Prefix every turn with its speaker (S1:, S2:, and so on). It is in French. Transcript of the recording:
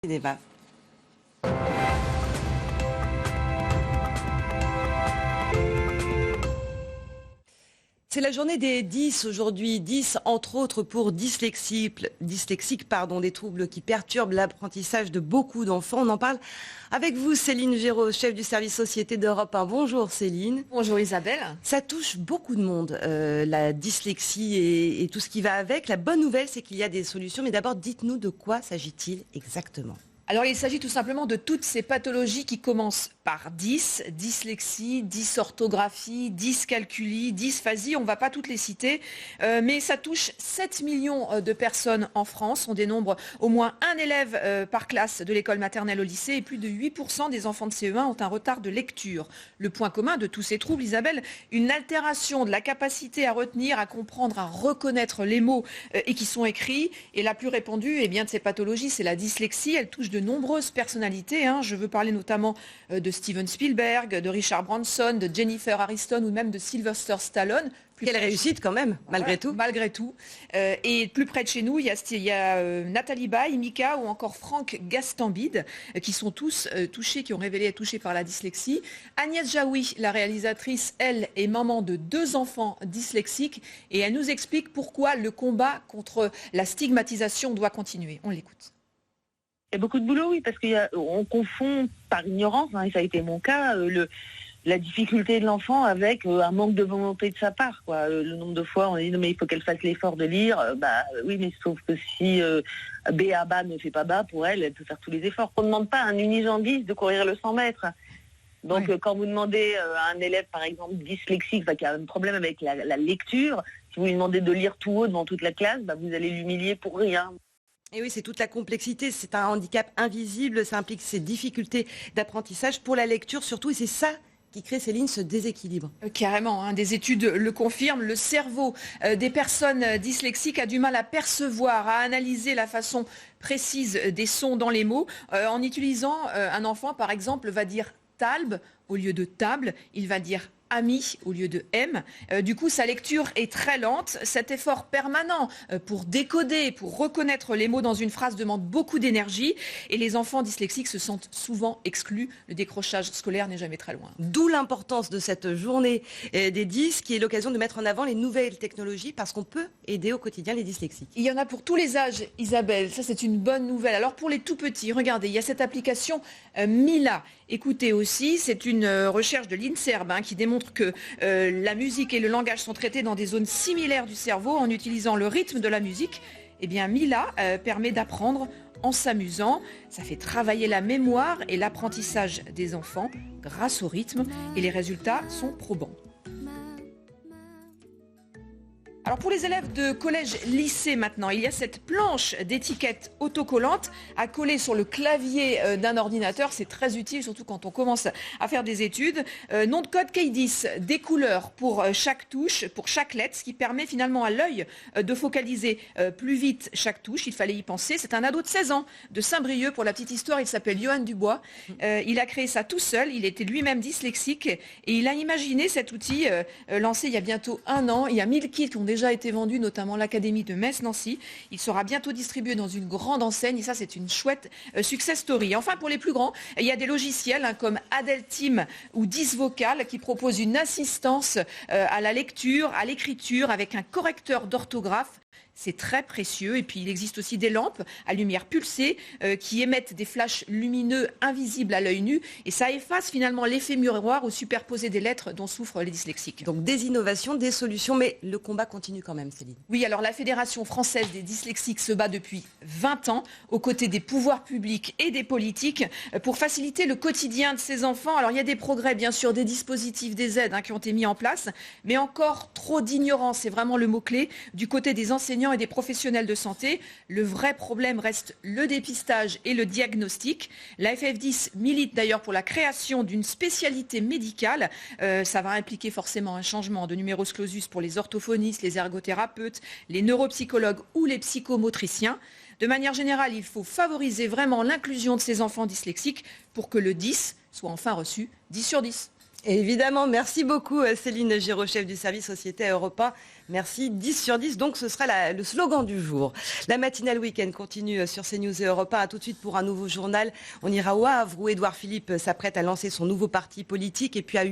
S1: Débat. C'est la journée des 10 aujourd'hui, 10 entre autres pour dyslexiques, des troubles qui perturbent l'apprentissage de beaucoup d'enfants. On en parle avec vous, Céline Géraud, chef du service société d'Europe 1. Bonjour Céline.
S2: Bonjour Isabelle.
S1: Ça touche beaucoup de monde, la dyslexie et tout ce qui va avec. La bonne nouvelle, c'est qu'il y a des solutions. Mais d'abord, dites-nous de quoi s'agit-il exactement ?
S2: Alors il s'agit tout simplement de toutes ces pathologies qui commencent par dyslexie, dysorthographie, dyscalculie, dysphasie, on ne va pas toutes les citer, mais ça touche 7 millions de personnes en France. On dénombre au moins un élève par classe de l'école maternelle au lycée et plus de 8% des enfants de CE1 ont un retard de lecture. Le point commun de tous ces troubles, Isabelle, une altération de la capacité à retenir, à comprendre, à reconnaître les mots et qui sont écrits. Et la plus répandue de ces pathologies, c'est la dyslexie. Elle touche de nombreuses personnalités. Je veux parler notamment de Steven Spielberg, de Richard Branson, de Jennifer Aniston ou même de Sylvester Stallone.
S1: Quelle réussite quand même, malgré tout.
S2: Malgré tout. Et plus près de chez nous, il y a Nathalie Baye, Mika ou encore Franck Gastambide, qui sont tous touchés, qui ont révélé être touchés par la dyslexie. Agnès Jaoui, la réalisatrice, elle est maman de 2 enfants dyslexiques et elle nous explique pourquoi le combat contre la stigmatisation doit continuer. On l'écoute.
S3: Il y a beaucoup de boulot, oui, parce qu'on confond par ignorance, et ça a été mon cas, la difficulté de l'enfant avec un manque de volonté de sa part. Le nombre de fois, on dit non mais il faut qu'elle fasse l'effort de lire. Oui, mais sauf que si B à bas ne fait pas bas, pour elle, elle peut faire tous les efforts. On ne demande pas à un unijambiste de courir le 100 mètres. Donc oui. Quand vous demandez à un élève, par exemple, dyslexique, qui a un problème avec la lecture, si vous lui demandez de lire tout haut devant toute la classe, vous allez l'humilier pour rien.
S1: Et oui, c'est toute la complexité, c'est un handicap invisible, ça implique ces difficultés d'apprentissage pour la lecture surtout, et c'est ça qui crée, Céline, ce déséquilibre.
S2: Carrément, des études le confirment, le cerveau des personnes dyslexiques a du mal à percevoir, à analyser la façon précise des sons dans les mots. En utilisant un enfant, par exemple, va dire talbe au lieu de table, il va dire ami au lieu de M. Du coup, sa lecture est très lente. Cet effort permanent pour décoder, pour reconnaître les mots dans une phrase demande beaucoup d'énergie. Et les enfants dyslexiques se sentent souvent exclus. Le décrochage scolaire n'est jamais très loin.
S1: D'où l'importance de cette journée des 10, qui est l'occasion de mettre en avant les nouvelles technologies, parce qu'on peut aider au quotidien les dyslexiques.
S2: Il y en a pour tous les âges, Isabelle. Ça, c'est une bonne nouvelle. Alors, pour les tout petits, regardez, il y a cette application Mila. Écoutez aussi, c'est une recherche de l'INSERM qui démontre que la musique et le langage sont traités dans des zones similaires du cerveau en utilisant le rythme de la musique. Eh bien, Mila permet d'apprendre en s'amusant. Ça fait travailler la mémoire et l'apprentissage des enfants grâce au rythme et les résultats sont probants. Alors pour les élèves de collège-lycée maintenant, il y a cette planche d'étiquettes autocollantes à coller sur le clavier d'un ordinateur. C'est très utile, surtout quand on commence à faire des études. Nom de code K10, des couleurs pour chaque touche, pour chaque lettre, ce qui permet finalement à l'œil de focaliser plus vite chaque touche. Il fallait y penser. C'est un ado de 16 ans de Saint-Brieuc. Pour la petite histoire, il s'appelle Johan Dubois. Il a créé ça tout seul. Il était lui-même dyslexique et il a imaginé cet outil lancé il y a bientôt 1 an. Il y a 1000 kits qui ont déjà été vendus, notamment l'Académie de Metz-Nancy. Il sera bientôt distribué dans une grande enseigne et ça, c'est une chouette success story. Enfin, pour les plus grands, il y a des logiciels comme Adelteam ou Dysvocal qui proposent une assistance à la lecture, à l'écriture avec un correcteur d'orthographe. C'est très précieux. Et puis, il existe aussi des lampes à lumière pulsée qui émettent des flashs lumineux invisibles à l'œil nu. Et ça efface finalement l'effet miroir ou superposé des lettres dont souffrent les dyslexiques.
S1: Donc, des innovations, des solutions, mais le combat continue quand même, Céline.
S2: Oui, alors la Fédération française des dyslexiques se bat depuis 20 ans aux côtés des pouvoirs publics et des politiques pour faciliter le quotidien de ces enfants. Alors, il y a des progrès, bien sûr, des dispositifs, des aides qui ont été mis en place, mais encore trop d'ignorance. C'est vraiment le mot-clé du côté des enseignants et des professionnels de santé. Le vrai problème reste le dépistage et le diagnostic. La FF10 milite d'ailleurs pour la création d'une spécialité médicale. Ça va impliquer forcément un changement de numerus clausus pour les orthophonistes, les ergothérapeutes, les neuropsychologues ou les psychomotriciens. De manière générale, il faut favoriser vraiment l'inclusion de ces enfants dyslexiques pour que le 10 soit enfin reçu 10 sur 10.
S1: Évidemment, merci beaucoup Céline Giraud, chef du service Société à Europe 1. Merci, 10 sur 10, donc ce sera le slogan du jour. La matinale week-end continue sur CNews et Europe 1. À tout de suite pour un nouveau journal. On ira au Havre où Édouard Philippe s'apprête à lancer son nouveau parti politique et puis à